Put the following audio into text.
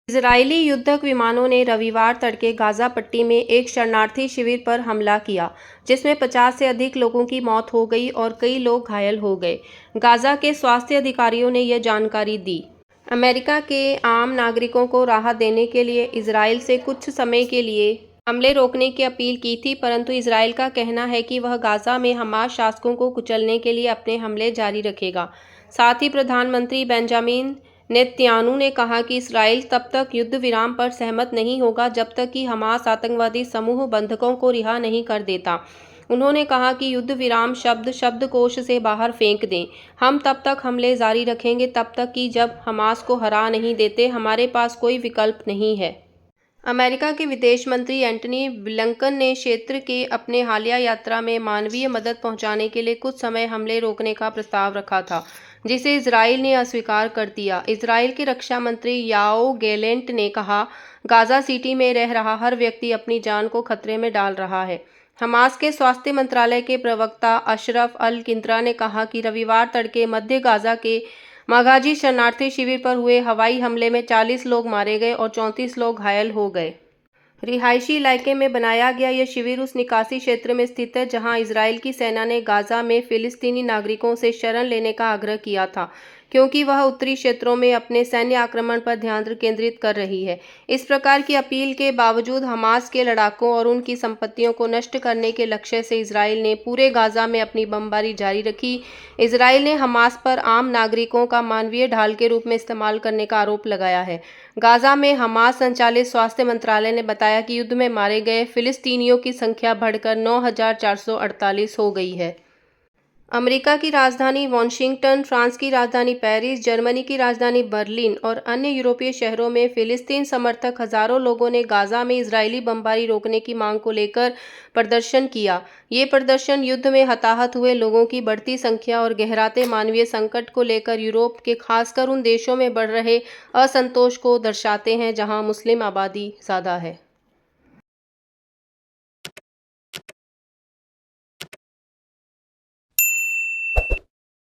Israeli युद्धक विमानों ने रविवार तड़के गाजा पट्टी में एक शरणार्थी शिविर पर हमला किया, जिसमें 50 से अधिक लोगों की मौत हो गई और कई लोग घायल हो गए। गाजा के स्वास्थ्य अधिकारियों ने यह जानकारी दी। अमेरिका के आम नागरिकों को राहत देने के लिए इजरायल से कुछ समय के लिए हमले रोकने की अपील की थी, परंतु इजरायल का कहना है कि वह गाजा में हमास शासकों को कुचलने के लिए अपने हमले जारी रखेगा। साथ ही प्रधानमंत्री बेंजामिन नेतन्याहू ने कहा कि इस्राएल तब तक युद्ध विराम पर सहमत नहीं होगा जब तक कि हमास आतंकवादी समूह बंधकों को रिहा नहीं कर देता। उन्होंने कहा कि युद्ध विराम शब्द शब्दकोश से बाहर फेंक दें। हम तब तक हमले जारी रखेंगे तब तक कि जब हमास को हरा नहीं देते। हमारे पास कोई विकल्प नहीं है। अमेरिका के विदेश मंत्री एंटनी ब्लिंकन ने क्षेत्र के अपने हालिया यात्रा में मानवीय मदद पहुंचाने के लिए कुछ समय हमले रोकने का प्रस्ताव रखा था, जिसे इजरायल ने अस्वीकार कर दिया। इजरायल के रक्षा मंत्री योआव गैलेंट ने कहा, गाजा सिटी में रह रहा हर व्यक्ति अपनी जान को खतरे में डाल रहा है। हमास के स्वास्थ्य मंत्रालय के प्रवक्ता अशरफ अल किंत्रा ने कहा कि रविवार तड़के मध्य गाजा के मगाजी शरणार्थी शिविर पर हुए हवाई हमले में 40 लोग मारे गए और 34 लोग घायल हो गए। रिहायशी इलाके में बनाया गया यह शिविर उस निकासी क्षेत्र में स्थित है जहां इजरायल की सेना ने गाजा में फिलिस्तीनी नागरिकों से शरण लेने का आग्रह किया था, क्योंकि वह उत्तरी क्षेत्रों में अपने सैन्य आक्रमण पर ध्यान केंद्रित कर रही है। इस प्रकार की अपील के बावजूद हमास के लड़ाकों और उनकी संपत्तियों को नष्ट करने के लक्ष्य से इजरायल ने पूरे गाजा में अपनी बमबारी जारी रखी। इजरायल ने हमास पर आम नागरिकों का मानवीय ढाल के रूप में इस्तेमाल करने का आरोप लगाया है। गाजा में हमास संचालित स्वास्थ्य मंत्रालय ने बताया कि युद्ध में मारे गए फिलिस्तीनियों की संख्या बढ़कर 9,448 हो गई है। अमेरिका की राजधानी वाशिंगटन, फ्रांस की राजधानी पेरिस, जर्मनी की राजधानी बर्लिन और अन्य यूरोपीय शहरों में फिलिस्तीन समर्थक हजारों लोगों ने गाजा में इजरायली बमबारी रोकने की मांग को लेकर प्रदर्शन किया। ये प्रदर्शन युद्ध में हताहत हुए लोगों की बढ़ती संख्या और गहराते मानवीय संकट को लेकर यूरोप के खासकर उन देशों में बढ़ रहे असंतोष को दर्शाते हैं जहां मुस्लिम आबादी ज़्यादा है।